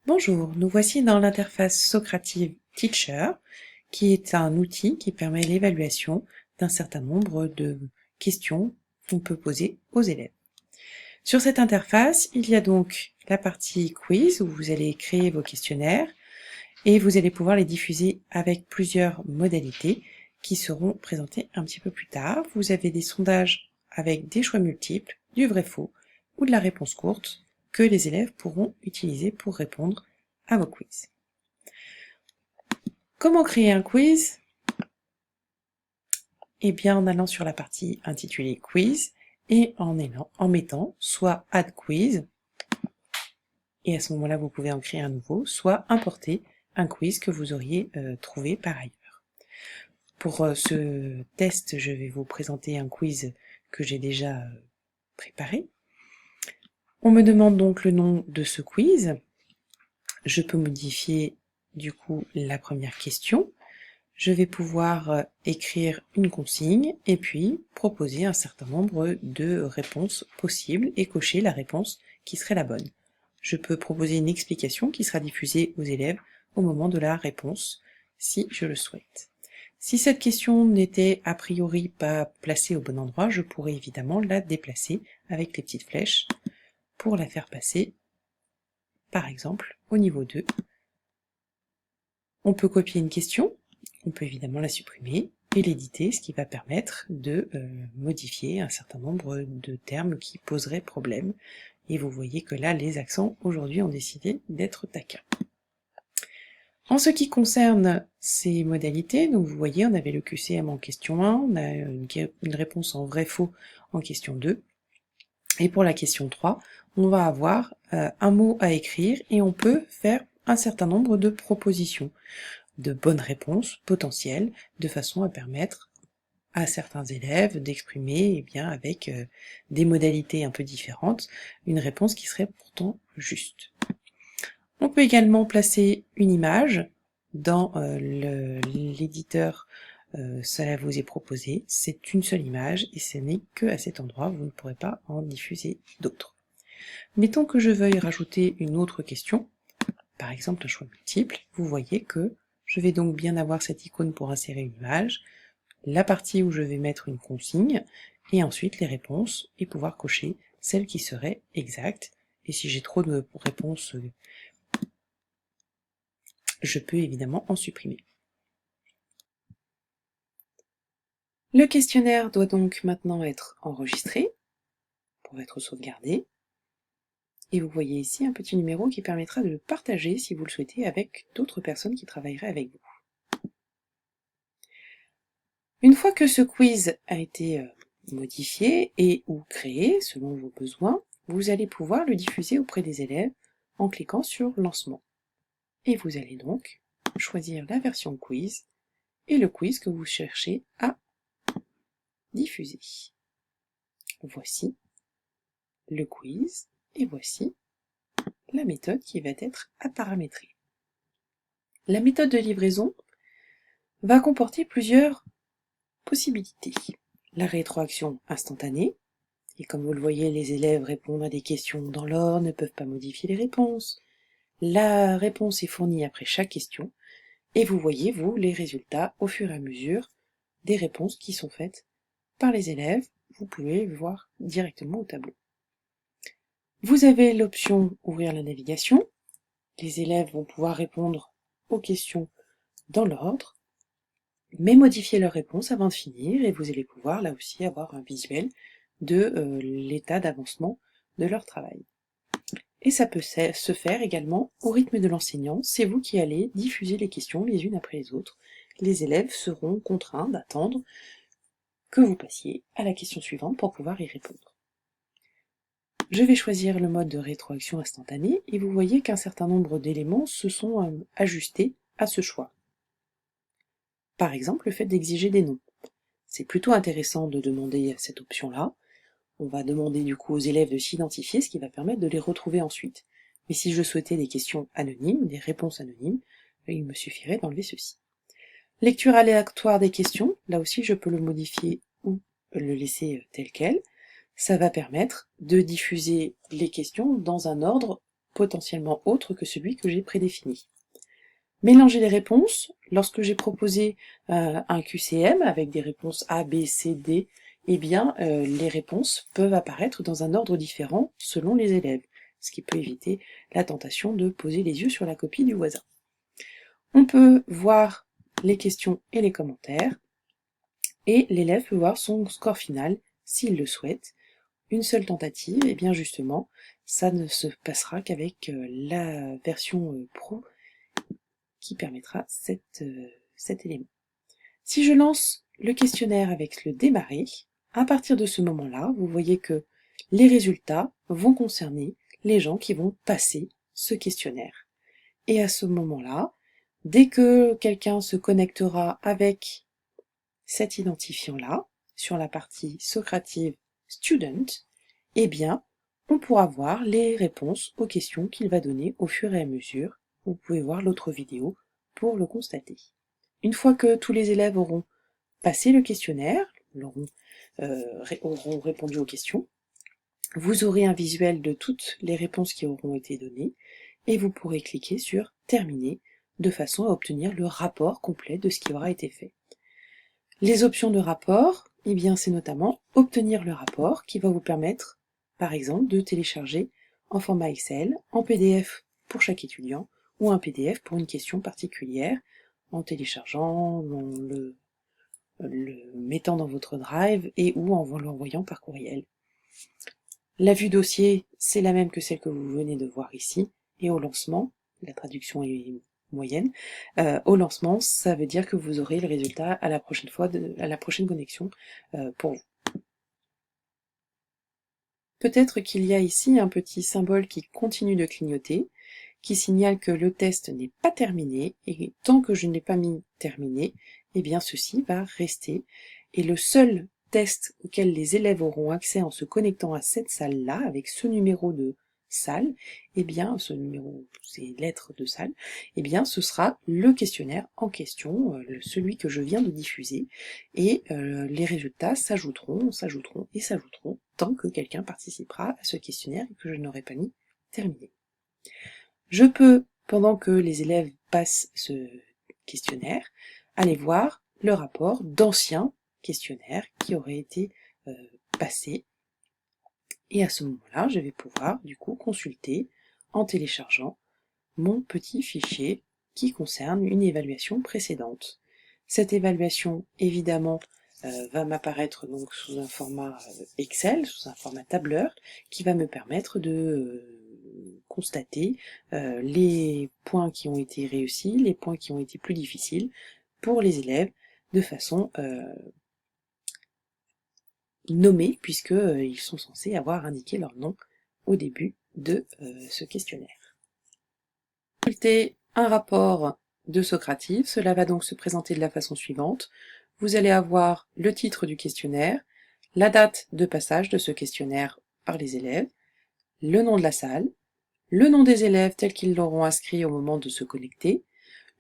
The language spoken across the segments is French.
Bonjour, nous voici dans l'interface Socrative Teacher, qui est un outil qui permet l'évaluation d'un certain nombre de questions qu'on peut poser aux élèves. Sur cette interface, il y a donc la partie quiz où vous allez créer vos questionnaires et vous allez pouvoir les diffuser avec plusieurs modalités qui seront présentées un petit peu plus tard. Vous avez des sondages avec des choix multiples, du vrai-faux ou de la réponse courte que les élèves pourront utiliser pour répondre à vos quiz. Comment créer un quiz? Eh bien, en allant sur la partie intitulée quiz et en mettant soit add quiz, et à ce moment-là, vous pouvez en créer un nouveau, soit importer un quiz que vous auriez trouvé par ailleurs. Pour ce test, je vais vous présenter un quiz que j'ai déjà préparé. On me demande donc le nom de ce quiz. Je peux modifier du coup la première question. Je vais pouvoir écrire une consigne et puis proposer un certain nombre de réponses possibles et cocher la réponse qui serait la bonne. Je peux proposer une explication qui sera diffusée aux élèves au moment de la réponse, si je le souhaite. Si cette question n'était a priori pas placée au bon endroit, je pourrais évidemment la déplacer avec les petites flèches pour la faire passer, par exemple, au niveau 2. On peut copier une question, on peut évidemment la supprimer et l'éditer, ce qui va permettre de modifier un certain nombre de termes qui poseraient problème. Et vous voyez que là, les accents aujourd'hui ont décidé d'être taquins. En ce qui concerne ces modalités, donc vous voyez, on avait le QCM en question 1, on a une réponse en vrai-faux en question 2. Et pour la question 3, on va avoir un mot à écrire et on peut faire un certain nombre de propositions, de bonnes réponses potentielles, de façon à permettre à certains élèves d'exprimer, bien, avec des modalités un peu différentes, une réponse qui serait pourtant juste. On peut également placer une image dans l'éditeur, cela vous est proposé, c'est une seule image et ce n'est que à cet endroit, vous ne pourrez pas en diffuser d'autres. Mettons que je veuille rajouter une autre question, par exemple un choix multiple, vous voyez que je vais donc bien avoir cette icône pour insérer une image, la partie où je vais mettre une consigne, et ensuite les réponses, et pouvoir cocher celles qui seraient exactes. Et si j'ai trop de réponses, je peux évidemment en supprimer. Le questionnaire doit donc maintenant être enregistré, pour être sauvegardé. Et vous voyez ici un petit numéro qui permettra de le partager, si vous le souhaitez, avec d'autres personnes qui travailleraient avec vous. Une fois que ce quiz a été modifié et ou créé selon vos besoins, vous allez pouvoir le diffuser auprès des élèves en cliquant sur Lancement. Et vous allez donc choisir la version quiz et le quiz que vous cherchez à diffuser. Voici le quiz et voici la méthode qui va être à paramétrer. La méthode de livraison va comporter plusieurs possibilités. La rétroaction instantanée, et comme vous le voyez, les élèves répondent à des questions dans l'ordre, ne peuvent pas modifier les réponses. La réponse est fournie après chaque question, et vous voyez, vous, les résultats au fur et à mesure des réponses qui sont faites par les élèves. Vous pouvez le voir directement au tableau. Vous avez l'option Ouvrir la navigation. Les élèves vont pouvoir répondre aux questions dans l'ordre, mais modifier leurs réponses avant de finir, et vous allez pouvoir là aussi avoir un visuel de l'état d'avancement de leur travail. Et ça peut se faire également au rythme de l'enseignant, c'est vous qui allez diffuser les questions les unes après les autres. Les élèves seront contraints d'attendre que vous passiez à la question suivante pour pouvoir y répondre. Je vais choisir le mode de rétroaction instantanée et vous voyez qu'un certain nombre d'éléments se sont ajustés à ce choix. Par exemple, le fait d'exiger des noms. C'est plutôt intéressant de demander cette option-là. On va demander du coup aux élèves de s'identifier, ce qui va permettre de les retrouver ensuite. Mais si je souhaitais des questions anonymes, des réponses anonymes, il me suffirait d'enlever ceci. Lecture aléatoire des questions, là aussi je peux le modifier ou le laisser tel quel. Ça va permettre de diffuser les questions dans un ordre potentiellement autre que celui que j'ai prédéfini. Mélanger les réponses, lorsque j'ai proposé un QCM avec des réponses A, B, C, D, eh bien les réponses peuvent apparaître dans un ordre différent selon les élèves, ce qui peut éviter la tentation de poser les yeux sur la copie du voisin. On peut voir les questions et les commentaires, et l'élève peut voir son score final s'il le souhaite. Une seule tentative, et bien justement, ça ne se passera qu'avec la version pro qui permettra cet élément. Si je lance le questionnaire avec le démarrer, à partir de ce moment-là, vous voyez que les résultats vont concerner les gens qui vont passer ce questionnaire. Et à ce moment-là, dès que quelqu'un se connectera avec cet identifiant-là, sur la partie Socrative Student, eh bien, on pourra voir les réponses aux questions qu'il va donner au fur et à mesure. Vous pouvez voir l'autre vidéo pour le constater. Une fois que tous les élèves auront passé le questionnaire, auront répondu aux questions, vous aurez un visuel de toutes les réponses qui auront été données et vous pourrez cliquer sur « Terminer » de façon à obtenir le rapport complet de ce qui aura été fait. Les options de rapport, eh bien c'est notamment obtenir le rapport qui va vous permettre, par exemple, de télécharger en format Excel, en PDF pour chaque étudiant, ou un PDF pour une question particulière, en téléchargeant, en le mettant dans votre Drive et ou en l'envoyant par courriel. La vue dossier, c'est la même que celle que vous venez de voir ici, et au lancement, la traduction est moyenne, au lancement, ça veut dire que vous aurez le résultat à la prochaine fois, à la prochaine connexion pour vous. Peut-être qu'il y a ici un petit symbole qui continue de clignoter, qui signale que le test n'est pas terminé, et tant que je n'ai pas mis terminé, eh bien ceci va rester, et le seul test auquel les élèves auront accès en se connectant à cette salle-là, avec ce numéro de salle, eh bien ce numéro, ces lettres de salle, eh bien ce sera le questionnaire en question, celui que je viens de diffuser, et les résultats s'ajouteront tant que quelqu'un participera à ce questionnaire et que je n'aurai pas mis terminé. Je peux, pendant que les élèves passent ce questionnaire, aller voir le rapport d'anciens questionnaires qui auraient été passés. Et à ce moment-là, je vais pouvoir du coup consulter en téléchargeant mon petit fichier qui concerne une évaluation précédente. Cette évaluation, évidemment, va m'apparaître donc sous un format Excel, sous un format tableur, qui va me permettre de constater les points qui ont été réussis, les points qui ont été plus difficiles pour les élèves, de façon nommés, puisqu'ils sont censés avoir indiqué leur nom au début de ce questionnaire. Consulter un rapport de Socrative, cela va donc se présenter de la façon suivante. Vous allez avoir le titre du questionnaire, la date de passage de ce questionnaire par les élèves, le nom de la salle, le nom des élèves tels qu'ils l'auront inscrit au moment de se connecter,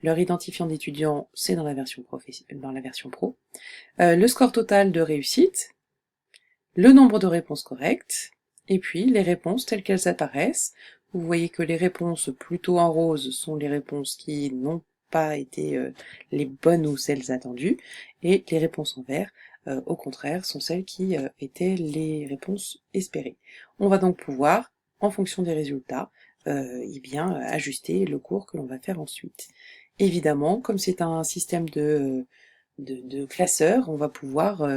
leur identifiant d'étudiant, c'est dans la version pro, le score total de réussite, le nombre de réponses correctes, et puis les réponses telles qu'elles apparaissent. Vous voyez que les réponses plutôt en rose sont les réponses qui n'ont pas été les bonnes ou celles attendues, et les réponses en vert, au contraire, sont celles qui étaient les réponses espérées. On va donc pouvoir, en fonction des résultats, ajuster le cours que l'on va faire ensuite. Évidemment, comme c'est un système de classeurs, on va pouvoir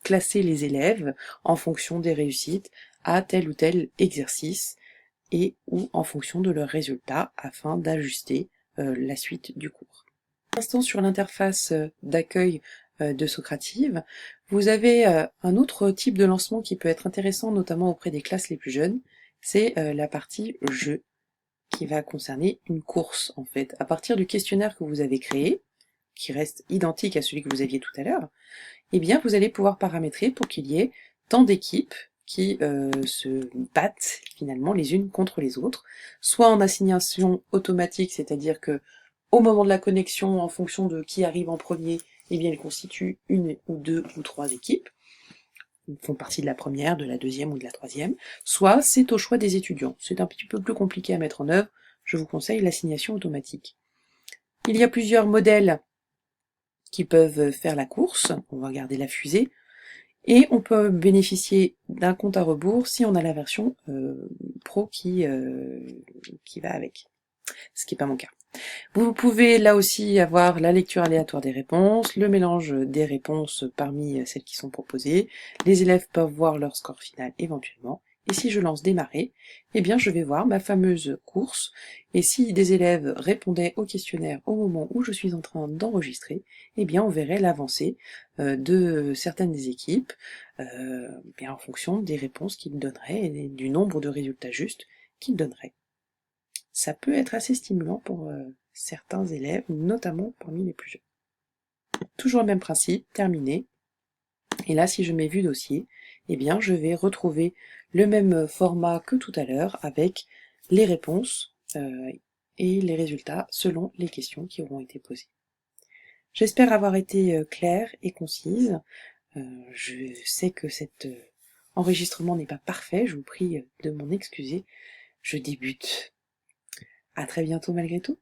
classer les élèves en fonction des réussites à tel ou tel exercice et ou en fonction de leurs résultats afin d'ajuster la suite du cours. Pour l'instant, sur l'interface d'accueil de Socrative, vous avez un autre type de lancement qui peut être intéressant, notamment auprès des classes les plus jeunes, c'est la partie jeu, qui va concerner une course en fait. À partir du questionnaire que vous avez créé, qui reste identique à celui que vous aviez tout à l'heure, eh bien vous allez pouvoir paramétrer pour qu'il y ait tant d'équipes qui se battent finalement les unes contre les autres, soit en assignation automatique, c'est-à-dire que au moment de la connexion, en fonction de qui arrive en premier, eh bien il constitue une ou deux ou trois équipes, font partie de la première, de la deuxième ou de la troisième, soit c'est au choix des étudiants. C'est un petit peu plus compliqué à mettre en œuvre, je vous conseille l'assignation automatique. Il y a plusieurs modèles qui peuvent faire la course, on va regarder la fusée, et on peut bénéficier d'un compte à rebours si on a la version Pro qui va avec, ce qui n'est pas mon cas. Vous pouvez là aussi avoir la lecture aléatoire des réponses, le mélange des réponses parmi celles qui sont proposées, les élèves peuvent voir leur score final éventuellement, et si je lance démarrer, eh bien je vais voir ma fameuse course, et si des élèves répondaient au questionnaire au moment où je suis en train d'enregistrer, eh bien on verrait l'avancée de certaines des équipes, bien en fonction des réponses qu'ils donneraient et du nombre de résultats justes qu'ils donneraient. Ça peut être assez stimulant pour certains élèves, notamment parmi les plus jeunes. Toujours le même principe, terminé. Et là, si je mets vue dossier, eh bien, je vais retrouver le même format que tout à l'heure avec les réponses et les résultats selon les questions qui auront été posées. J'espère avoir été claire et concise. Je sais que cet enregistrement n'est pas parfait, je vous prie de m'en excuser. Je débute. À très bientôt malgré tout.